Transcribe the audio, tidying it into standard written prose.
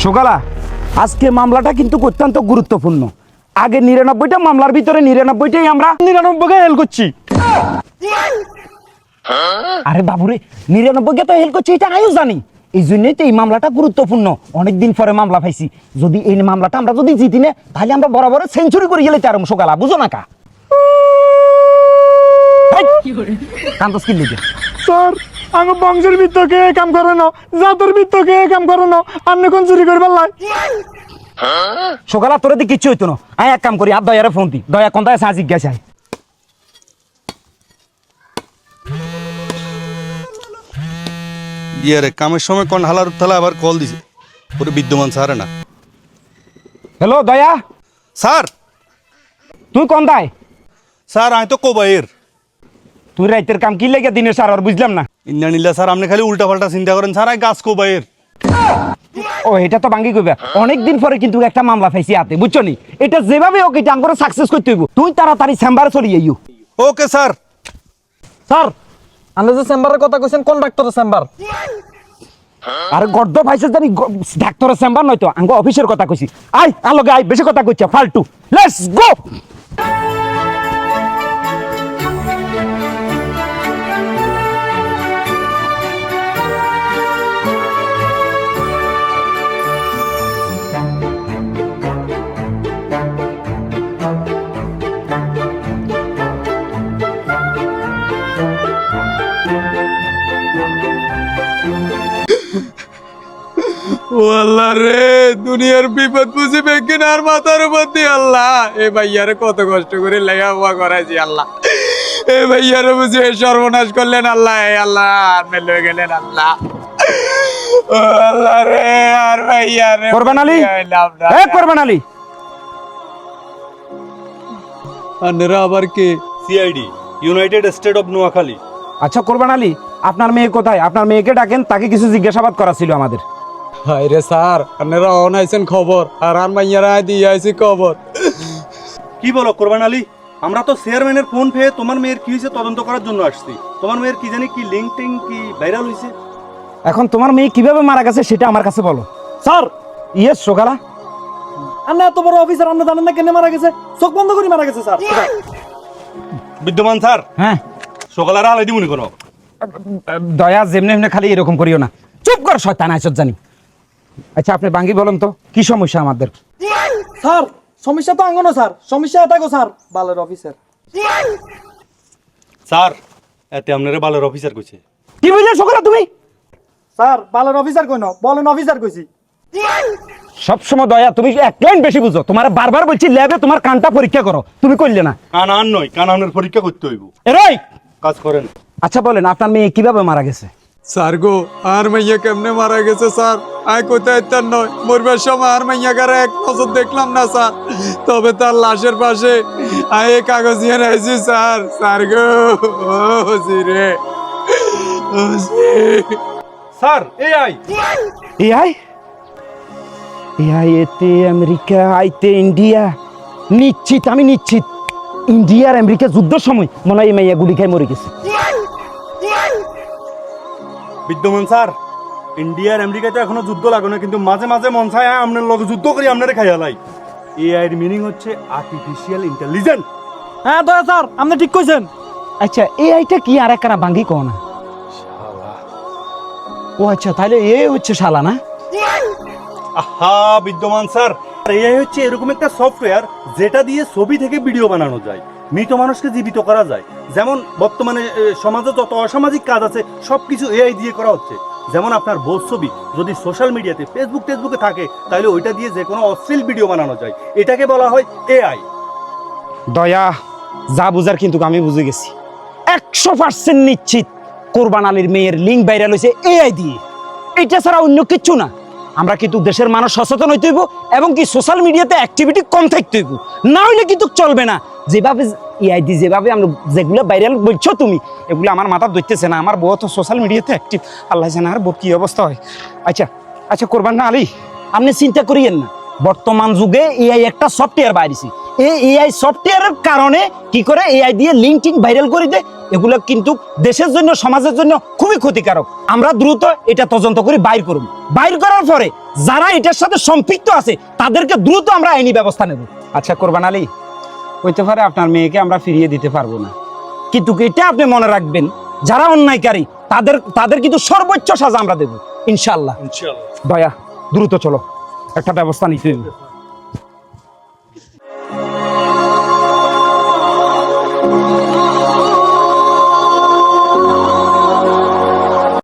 সকালা আজকে মামলাটা কিন্তু অত্যন্ত গুরুত্বপূর্ণ। আগে ৯৯টা মামলার ভিতরে ৯৯টাই আমরা ৯৯কে হেল করছি। আরে বাবুরে ৯৯কে তো হেল করছি, এটা আমিও জানি। এই জন্যই তো এই মামলাটা গুরুত্বপূর্ণ। অনেকদিন পরে মামলা পাইছি। যদি এই মামলাটা আমরা যদি জিতি না, তাহলে আমরা বরাবর সেঞ্চুরি করে গেলে তার সকালা বুঝো না কা কান্তস কি লিখে স্যার আমার বংশের ভিত্তকে কাম করে না, জাতের ভিত্তকে কাম করে না, আপনি কোন চুরি করবার লাই? সকালা তোরে দিয়ে কিচ্ছু হইতো না। আমি এক কাম করি, আর দয়ারে ফোন দি, দয়া কোন দায় সাহায্য জিজ্ঞাসা। ইয়ারে কামের সময় কোন হালার থালা আবার কল দিছে পুরো বিদ্যমান স্যারে না। হ্যালো দয়া, স্যার তুই কোন দায়? স্যার আমি তো কোবাইয়ের। তুই রাইতের কাম কি লেগে দিনের স্যার আর বুঝলাম না। ইন্দ্রানীলা স্যার আপনি খালি উল্টা পাল্টা চিন্তা করেন স্যার। আমি গাছ কোবাইয়ের। ও এটা তো ভাঙ্গি কইবা। অনেকদিন পরে কিন্তু একটা মামলা পাইছি হাতে, বুঝছো নি? এটা যেভাবে হোক এটা আঙ্গুরে সাকসেস করতে হইব। তুই তাড়াতাড়ি চেম্বারে চলে যাইও। Okay sir. স্যার আপনি যে চেম্বারের কথা কইছেন কোন ডাক্তারের চেম্বার? আরে গর্দ ভাইসে জানি ডাক্তারের চেম্বার নয় তো, আঙ্গ অফিসের কথা কইছি। আই আলোকে আই, বেশি কথা কইছে ফালতু। Let's go. ও আল্লাহ রে, দুনিয়ার বিপদ মুসিবত কিনার মাথার উপর দিয়ে আল্লাহ এ ভাইয়ারে কত কষ্ট করে লেখাপড়া করাইছি আল্লাহ। এ ভাইয়ারে বুঝি সর্বনাশ করলেন আল্লাহ। এ আল্লাহ আর মেলে গেলেন আল্লাহ। ও আল্লাহ রে, আর ভাইয়ারে কোরবান আলী, এ কোরবান আলী। আন্নারা আবার কে? CID, united state of Noakhali. আচ্ছা কোরবান আলী, আপনার মেয়ে কোথায়? আপনার মেয়েকে ডাকেন, তাকে কিছু জিজ্ঞাসাবাদ করা ছিল আমাদের। হায় রে স্যার, আন্নারা অনাইছেন খবর আর আর মাইয়ারা দিয়ে আইছি খবর। কি বলো কোরবান আলী? আমরা তো চেয়ারম্যানের ফোন পেয়ে তোমার মেয়ের কি হয়েছে তদন্ত করার জন্য আসছি। তোমার মেয়ের কি জানি কি লিঙ্ক টিং কি ভাইরাল হয়েছে। এখন তোমার মেয়ে কিভাবে মারা গেছে সেটা আমার কাছে বলো। স্যার ইয়েস সকালা। আপনি এত বড় অফিসার, আপনি জানেন না কেন মারা গেছে? চোখ বন্ধ করে মারা গেছে স্যার। বিদ্যমান স্যার, হ্যাঁ সকালের আলাই দিবনি কোনো। দয়া যেমনি এমনি খালি এরকম করিও না। চুপ কর শয়তান আইছত জানি। আচ্ছা আপনি বাঙ্গি বলেন তো কি সমস্যা আমাদের? স্যার সমস্যা তো আঙ্গনো স্যার, সমস্যা এটা গো স্যার, বালের অফিসার। স্যার এতে আপনারা বালের অফিসার কইছে। কি বুঝলে সকালা তুমি? স্যার বালের অফিসার কই না, বলেন অফিসার কইছি। সবসময় দয়া তুমি এক লাইন বেশি বুঝো। তোমার বারবার বলছি ল্যাবে তোমার কানটা পরীক্ষা করো, তুমি করলে না। কান আন নয়, কান আনের পরীক্ষা করতে হইব। এরই কাজ করেন। আচ্ছা বলেন আপনার মেয়ে কিভাবে মারা গেছে? স্যার গো, আর মাইয়া কেমনে মারা গেছে স্যার? আয় কোথায় তার নয়, মরবার সময় আর মাইয়া কারা এক নজর দেখলাম না স্যার। তবে তার লাশের পাশে আয় কাগজ নিয়ে রাখছি স্যার। স্যার গো, ও রে, ও স্যার এআই এআই এআই এতে আমেরিকা আইতে ইন্ডিয়া। নিশ্চিত, আমি নিশ্চিত ইন্ডিয়ার আমেরিকা যুদ্ধের সময় মনে হয় এই মেয়ে গুলি খাই মরে গেছে। বিদ্যমান স্যার, ইন্ডিয়ার আমেরিকাতে এখনো যুদ্ধ লাগে না, কিন্তু মাঝে মাঝে মন চায় আপনার লগে যুদ্ধ করি আপনারা খাইয়ালাই। এআই এর মিনিং হচ্ছে আর্টিফিশিয়াল ইন্টেলিজেন্স। হ্যাঁ দয়া স্যার আপনি ঠিক কইছেন। আচ্ছা এআইটা কি আর একটা বাঙ্গি কও না? ও আচ্ছা, তাহলে এ হচ্ছে শালা না? আহা বিদ্যমান স্যার, এআই হচ্ছে এরকম একটা সফটওয়্যার যেটা দিয়ে ছবি থেকে ভিডিও বানানো যায়, মৃত মানুষকে জীবিত করা যায়। যেমন বর্তমানে সমাজে যত অসামাজিক কাজ আছে সবকিছু এআই দিয়ে করা হচ্ছে। যেমন আপনার বোধ ছবি যদি সোশ্যাল মিডিয়াতে ফেসবুকে থাকে, তাহলে ওইটা দিয়ে যে কোনো অশ্লীল ভিডিও বানানো যায়। এটাকে বলা হয় এআই। দয়া যা বুঝার কিন্তু আমি বুঝে গেছি। 100% নিশ্চিত কোরবান আলীর মেয়ের লিঙ্ক ভাইরাল হয়েছে এআই দিয়ে। এটা ছাড়া অন্য কিচ্ছু না। আমরা কিন্তু দেশের মানুষ সচেতন হইতে হইব এবং কি সোশ্যাল মিডিয়াতে অ্যাক্টিভিটি কম থাকতে হইব, না হইলে কিন্তু চলবে না। যেভাবে এআই দিয়ে যেভাবে আমরা যেগুলো ভাইরাল বলছো তুমি, এগুলো আমার মাথা ধরতেছে না। আমার বউ তো সোশ্যাল মিডিয়াতে অ্যাক্টিভ, আল্লাহ জানে আর বউ কি অবস্থা হয়। আচ্ছা আচ্ছা কোরবান আলী, আপনি চিন্তা করিয়েন না। বর্তমান যুগে এআই একটা সফটওয়্যার বাইরেছে। এই এআই সফটওয়্যারের কারণে কি করে এআই দিয়ে লিঙ্কিং ভাইরাল করে দেয়, এগুলো কিন্তু দেশের জন্য সমাজের জন্য খুবই ক্ষতিকারক। আমরা দ্রুত এটা তদন্ত করে বাইর করব। বাইর করার পরে যারা এটার সাথে সম্পৃক্ত আছে তাদেরকে দ্রুত আমরা আইনি ব্যবস্থা নেব। আচ্ছা কোরবান আলী, হইতে পারে আপনার মেয়েকে আমরা ফিরিয়ে দিতে পারবো না, কিন্তু এটা আপনি মনে রাখবেন যারা অন্যায়কারী তাদের কিন্তু সর্বোচ্চ সাজা আমরা দেব ইনশাআল্লাহ। দয়া দ্রুত চলো, একটা ব্যবস্থা নিতে হবে।